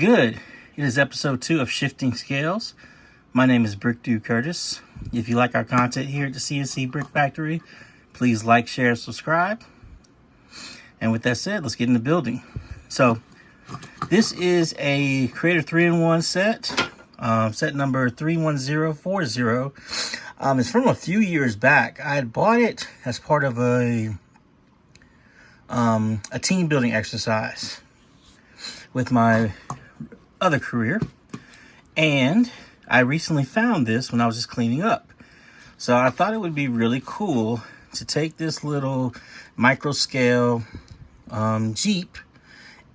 good? It is episode 2 of Shifting Scales. My name is Brick Dude Curtis. If you like our content here at the CNC Brick Factory, please like, share, subscribe. And with that said, let's get in the building. So, this is a Creator 3-in-1 set, set number 31040. It's from a few years back. I had bought it as part of a team building exercise with my other career, and I recently found this when I was just cleaning up. So I thought it would be really cool to take this little micro scale Jeep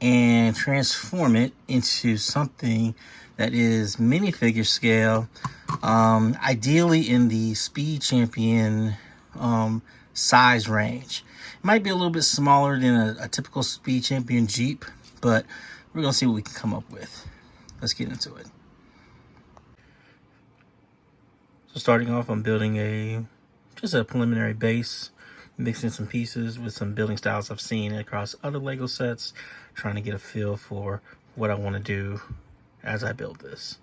and transform it into something that is minifigure scale, ideally in the Speed Champion size range. It might be a little bit smaller than a typical Speed Champion Jeep, but we're gonna see what we can come up with. Let's get into it. So starting off, I'm building just a preliminary base, mixing some pieces with some building styles I've seen across other Lego sets, trying to get a feel for what I want to do as I build this.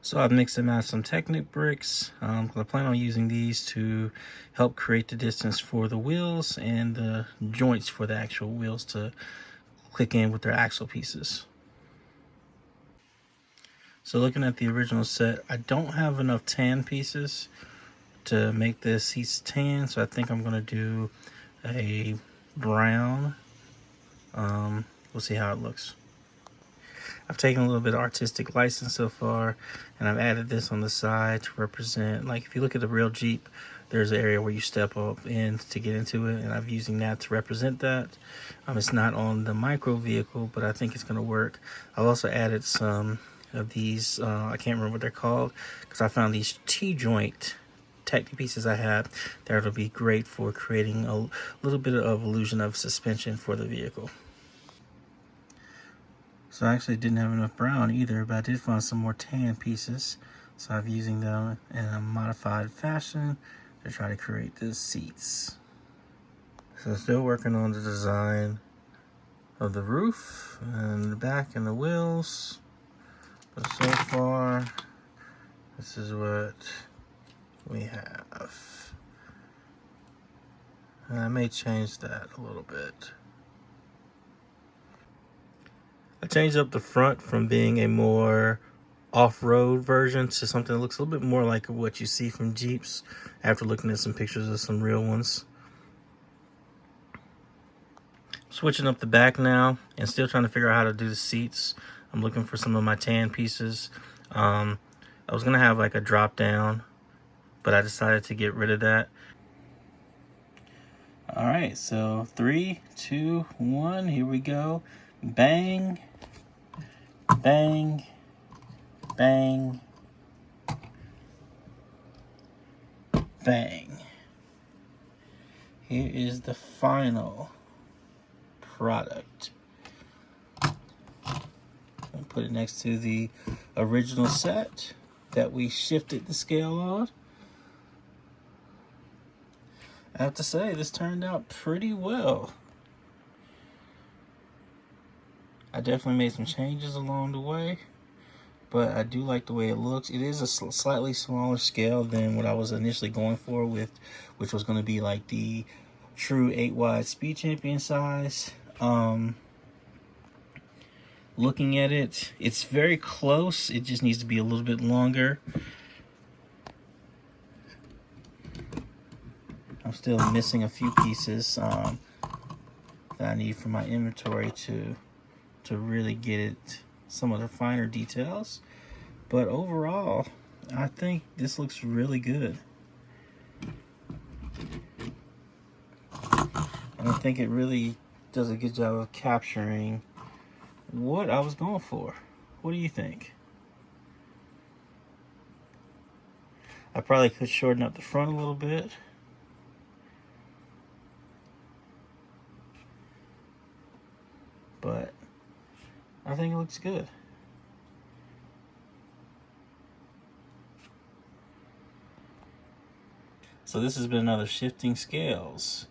So I've mixed and matched some Technic bricks. I plan on using these to help create the distance for the wheels and the joints for the actual wheels to click in with their axle pieces. So looking at the original set, I don't have enough tan pieces to make this seats tan, so I think I'm going to do a brown. We'll see how it looks. I've taken a little bit of artistic license so far, and I've added this on the side to represent, like if you look at the real Jeep, there's an area where you step up in to get into it, and I'm using that to represent that. It's not on the micro vehicle, but I think it's going to work. I've also added some of these, I can't remember what they're called, because I found these T-joint Technic pieces I have that will be great for creating a little bit of illusion of suspension for the vehicle. So I actually didn't have enough brown either, but I did find some more tan pieces. So I'm using them in a modified fashion to try to create the seats. So still working on the design of the roof and the back and the wheels. But so far, this is what we have. And I may change that a little bit. I changed up the front from being a more off-road version to something that looks a little bit more like what you see from Jeeps after looking at some pictures of some real ones. Switching up the back now and still trying to figure out how to do the seats. I'm looking for some of my tan pieces. I was gonna have like a drop down, but I decided to get rid of that. All right, so 3, 2, 1, here we go. Bang, bang, bang, bang. Here is the final product. I'll put it next to the original set that we shifted the scale on. I have to say, this turned out pretty well. I definitely made some changes along the way, but I do like the way it looks. It is a slightly smaller scale than what I was initially going for, which was going to be like the true 8-wide Speed Champion size. Looking at it, it's very close. It just needs to be a little bit longer. I'm still missing a few pieces that I need for my inventory to really get it some of the finer details. But overall, I think this looks really good. And I think it really does a good job of capturing what I was going for. What do you think? I probably could shorten up the front a little bit. But I think it looks good. So this has been another Shifting Scales.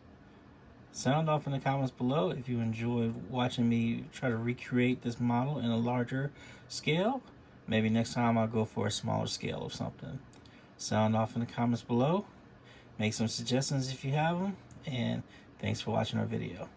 Sound off in the comments below if you enjoyed watching me try to recreate this model in a larger scale. Maybe next time I'll go for a smaller scale of something. Sound off in the comments below. Make some suggestions if you have them. And thanks for watching our video.